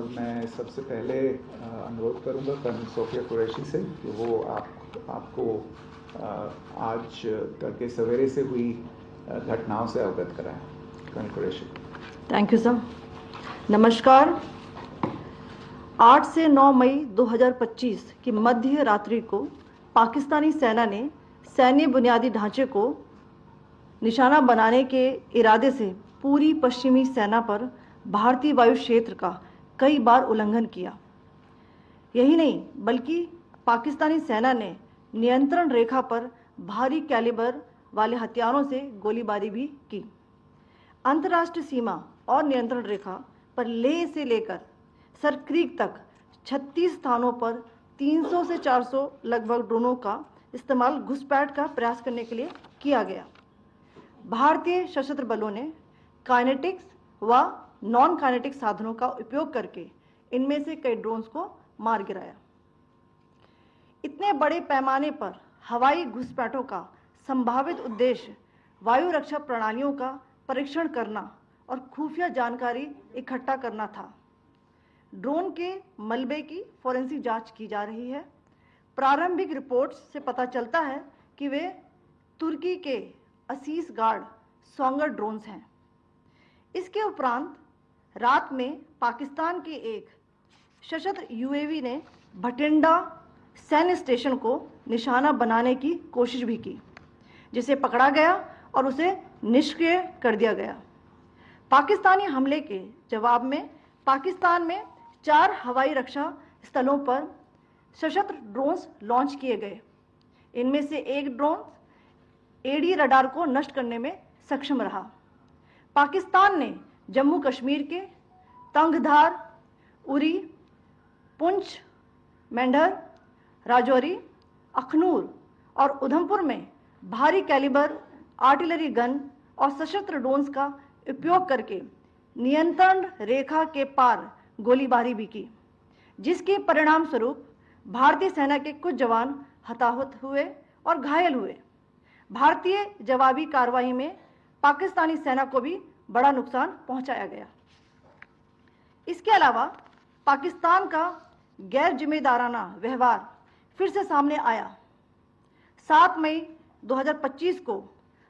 और मैं सबसे पहले अनुरोध करूंगा कर्नल सोफिया कुरैशी से कि वो आपको आज तड़के सवेरे से हुई घटनाओं से अवगत कराएं। Colonel Qureshi. Thank you sir. नमस्कार। 8 से 9 मई 2025 की मध्य रात्रि को पाकिस्तानी सेना ने सैन्य बुनियादी ढांचे को निशाना बनाने के इरादे से पूरी पश्चिमी सेना पर भारतीय वायु क्षेत्र का कई बार उल्लंघन किया। यही नहीं बल्कि पाकिस्तानी सेना ने नियंत्रण रेखा पर भारी कैलिबर वाले हथियारों से गोलीबारी भी की। अंतर्राष्ट्रीय सीमा और नियंत्रण रेखा पर लेह से लेकर सर क्रीक तक 36 स्थानों पर 300 से 400 लगभग ड्रोनों का इस्तेमाल घुसपैठ का प्रयास करने के लिए किया गया। भारतीय सशस्त्र बलों ने काइनेटिक्स व नॉन काइनेटिक साधनों का उपयोग करके इनमें से कई ड्रोन्स को मार गिराया। इतने बड़े पैमाने पर हवाई घुसपैठों का संभावित उद्देश्य वायु रक्षा प्रणालियों का परीक्षण करना और खुफिया जानकारी इकट्ठा करना था। ड्रोन के मलबे की फोरेंसिक जांच की जा रही है। प्रारंभिक रिपोर्ट्स से पता चलता है कि वे तुर्की के असीस गार्ड सोंगर ड्रोन्स हैं। इसके उपरांत रात में पाकिस्तान के एक सशस्त्र यूएवी ने भटिंडा सैन्य स्टेशन को निशाना बनाने की कोशिश भी की, जिसे पकड़ा गया और उसे निष्क्रिय कर दिया गया। पाकिस्तानी हमले के जवाब में पाकिस्तान में 4 हवाई रक्षा स्थलों पर सशस्त्र ड्रोन्स लॉन्च किए गए। इनमें से एक ड्रोन एडी रडार को नष्ट करने में सक्षम रहा। पाकिस्तान ने जम्मू कश्मीर के तंगधार, उरी, पुंछ, मेंढर, राजौरी, अखनूर और उधमपुर में भारी कैलिबर आर्टिलरी गन और सशस्त्र ड्रोन्स का उपयोग करके नियंत्रण रेखा के पार गोलीबारी भी की, जिसके परिणाम स्वरूप भारतीय सेना के कुछ जवान हताहत हुए और घायल हुए। भारतीय जवाबी कार्रवाई में पाकिस्तानी सेना को भी बड़ा नुकसान पहुंचाया गया। इसके अलावा पाकिस्तान का गैर जिम्मेदाराना व्यवहार फिर से सामने आया। 7 मई 2025 को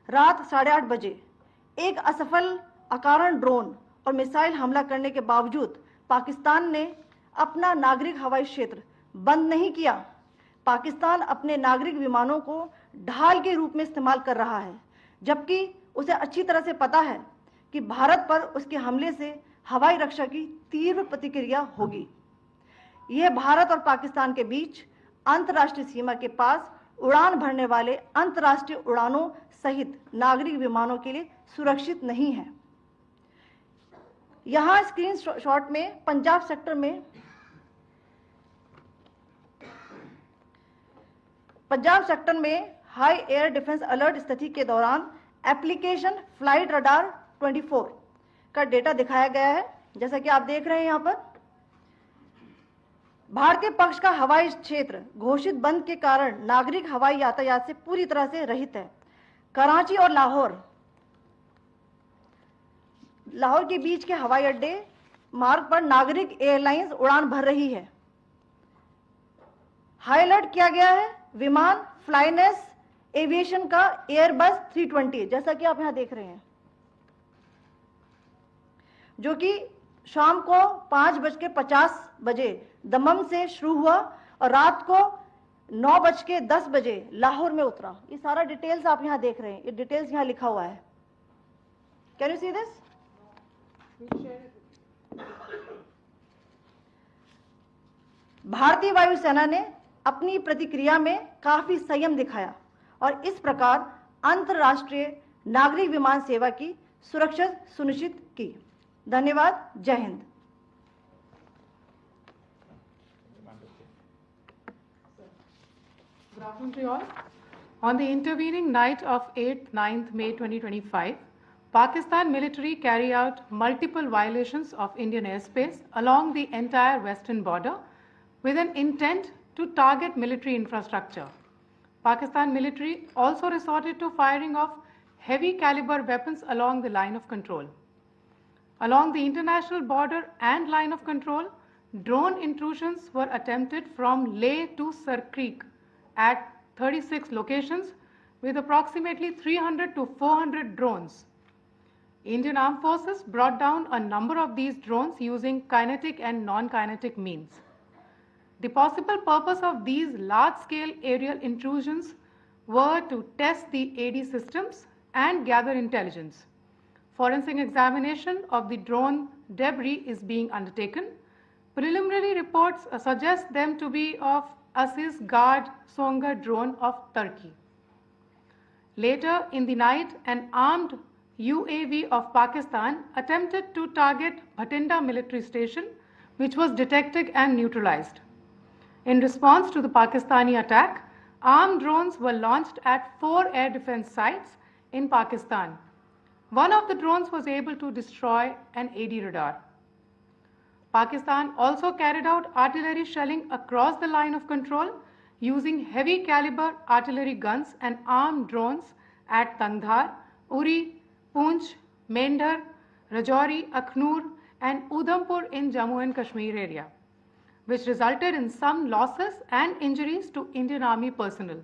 रात 8:30 बजे एक असफल अकारण ड्रोन और मिसाइल हमला करने के बावजूद पाकिस्तान ने अपना नागरिक हवाई क्षेत्र बंद नहीं किया। पाकिस्तान अपने नागरिक विमानों को ढाल के रूप में इस्तेमाल कर रहा है, जबकि उसे अच्छी तरह से पता है कि भारत पर उसके हमले से हवाई रक्षा की तीव्र प्रतिक्रिया होगी। यह भारत और पाकिस्तान के बीच अंतर्राष्ट्रीय सीमा के पास उड़ान भरने वाले अंतर्राष्ट्रीय उड़ानों सहित नागरिक विमानों के लिए सुरक्षित नहीं है। यहां स्क्रीन शॉट में पंजाब सेक्टर में हाई एयर डिफेंस अलर्ट स्थिति के दौरान एप्लीकेशन फ्लाइट रडार 24 का डेटा दिखाया गया है। जैसा कि आप देख रहे हैं, यहां पर भारतीय पक्ष का हवाई क्षेत्र घोषित बंद के कारण नागरिक हवाई यातायात से पूरी तरह से रहित है। कराची और लाहौर के बीच के हवाई अड्डे मार्ग पर नागरिक एयरलाइंस उड़ान भर रही है। हाई अलर्ट किया गया है विमान फ्लाइनेस एविएशन का एयरबस 320, जैसा कि आप यहां देख रहे हैं, जो कि शाम को 5:50 दमम से शुरू हुआ और रात को 9:10 लाहौर में उतरा। ये सारा डिटेल्स आप यहां देख रहे हैं, ये डिटेल्स यहां लिखा हुआ है। Can you see this? भारतीय वायुसेना ने अपनी प्रतिक्रिया में काफी संयम दिखाया और इस प्रकार अंतर्राष्ट्रीय नागरिक विमान सेवा की सुरक्षा सुनिश्चित की। धन्यवाद। जय Hind. Good afternoon to you all. On the intervening night of 8th-9th May 2025, Pakistan military carried out multiple violations of Indian airspace along the entire western border with an intent to target military infrastructure. Pakistan military also resorted to firing of heavy caliber weapons along the line of control. Along the international border and line of control, drone intrusions were attempted from Leh to Sir Creek at 36 locations with approximately 300 to 400 drones. Indian Armed Forces brought down a number of these drones using kinetic and non-kinetic means. The possible purpose of these large-scale aerial intrusions were to test the AD systems and gather intelligence. Forensic examination of the drone debris is being undertaken. Preliminary reports suggest them to be of Aziz Guard Songa drone of Turkey. Later in the night, an armed UAV of Pakistan attempted to target Bhatinda military station, which was detected and neutralized. In response to the Pakistani attack, armed drones were launched at 4 air defense sites in Pakistan. One of the drones was able to destroy an AD radar. Pakistan also carried out artillery shelling across the line of control using heavy caliber artillery guns and armed drones at Tandhar, Uri, Poonch, Mendhar, Rajouri, Akhnur and Udhampur in Jammu and Kashmir area, which resulted in some losses and injuries to Indian Army personnel.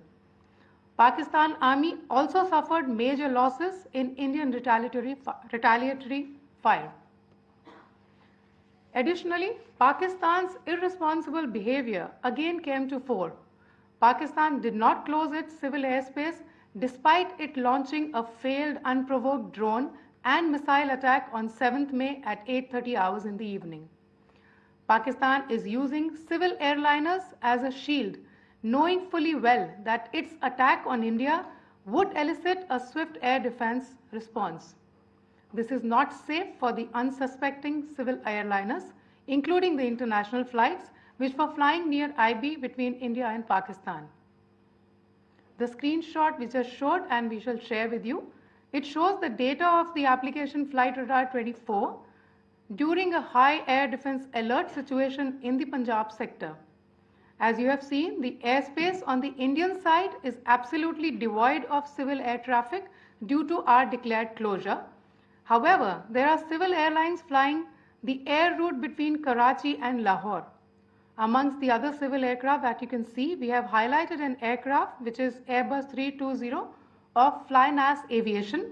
Pakistan Army also suffered major losses in Indian retaliatory fire. Additionally, Pakistan's irresponsible behavior again came to fore. Pakistan did not close its civil airspace despite it launching a failed unprovoked drone and missile attack on 7th May at 8:30 hours in the evening. Pakistan is using civil airliners as a shield, knowing fully well that its attack on India would elicit a swift air defense response. This is not safe for the unsuspecting civil airliners, including the international flights which were flying near IB between India and Pakistan. The screenshot which I showed and we shall share with you, it shows the data of the application Flight Radar 24 during a high air defense alert situation in the Punjab sector. As you have seen, the airspace on the Indian side is absolutely devoid of civil air traffic due to our declared closure. However, there are civil airlines flying the air route between Karachi and Lahore. Amongst the other civil aircraft that you can see, we have highlighted an aircraft which is Airbus 320 of Flynas Aviation,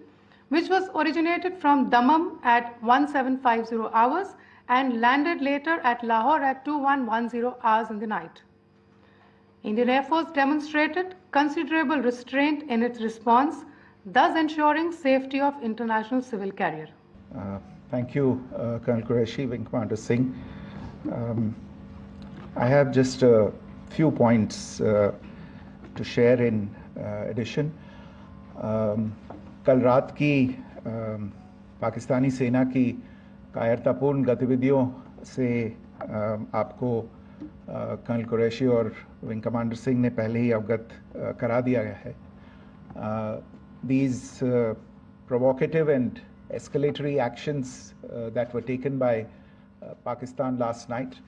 which was originated from Dammam at 1750 hours and landed later at Lahore at 2110 hours in the night. Indian Air Force demonstrated considerable restraint in its response, thus ensuring safety of international civil carrier. Thank you, Colonel Qureshi, Wing Commander Singh. I have just a few points to share in addition. कल रात की पाकिस्तानी सेना की कायरतापूर्ण गतिविधियों से आपको colonel Qureshi और विंग कमांडर सिंह ने पहले ही अवगत करा दिया गया है. These provocative and escalatory actions that were taken by Pakistan last night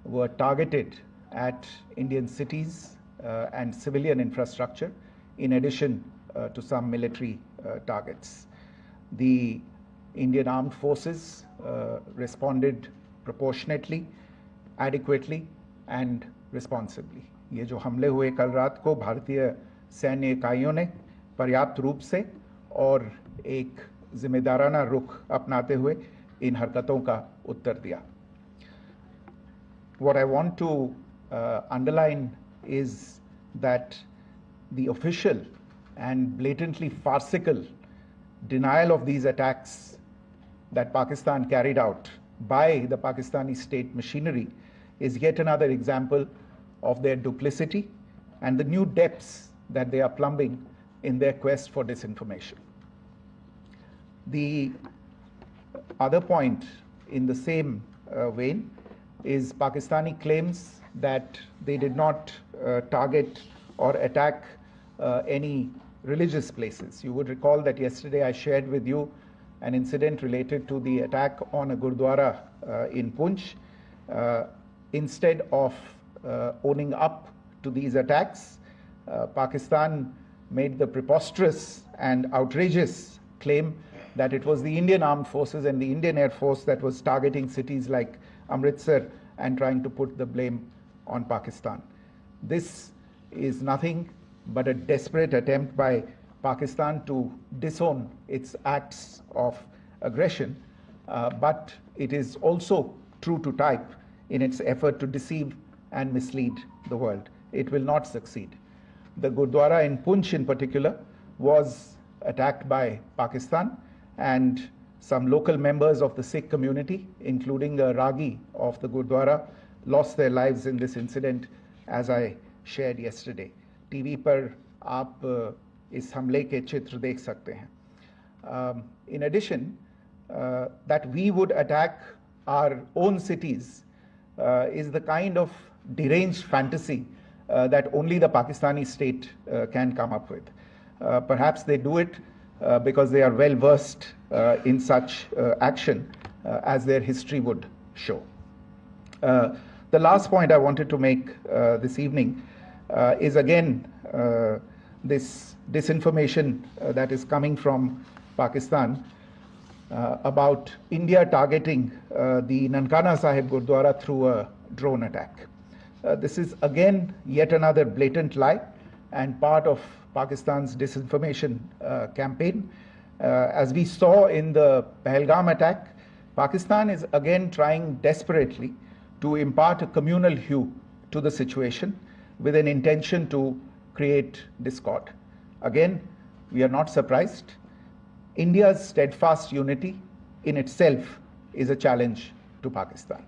were targeted at Indian cities and civilian infrastructure, in addition to some military targets. The Indian Armed Forces responded proportionately, adequately and responsibly. ये जो हमले हुए कल रात को भारतीय सैन्य इकाइयों ने पर्याप्त रूप से और एक जिम्मेदाराना रुख अपनाते हुए इन हरकतों का उत्तर दिया. What I want to underline is that the official and blatantly farcical denial of these attacks that Pakistan carried out by the Pakistani state machinery is yet another example of their duplicity and the new depths that they are plumbing in their quest for disinformation. The other point in the same vein is Pakistani claims that they did not target or attack any religious places. You would recall that yesterday I shared with you an incident related to the attack on a Gurdwara in Poonch. Instead of owning up to these attacks, Pakistan made the preposterous and outrageous claim that it was the Indian Armed Forces and the Indian Air Force that was targeting cities like Amritsar and trying to put the blame on Pakistan. This is nothing but a desperate attempt by Pakistan to disown its acts of aggression, but it is also true to type in its effort to deceive and mislead the world. It will not succeed. The Gurdwara in Poonch in particular was attacked by Pakistan, and some local members of the Sikh community, including a Ragi of the Gurdwara, lost their lives in this incident, as I shared yesterday. TV पर आप इस हमले के चित्र देख सकते हैं. In addition, that we would attack our own cities is the kind of deranged fantasy that only the Pakistani state can come up with. Perhaps they do it because they are well versed in such action, as their history would show. The last point I wanted to make this evening is again this disinformation that is coming from Pakistan about India targeting the Nankana Sahib Gurdwara through a drone attack. This is again yet another blatant lie and part of Pakistan's disinformation campaign. As we saw in the Pahalgam attack, Pakistan is again trying desperately to impart a communal hue to the situation with an intention to create discord. Again, we are not surprised. India's steadfast unity in itself is a challenge to Pakistan.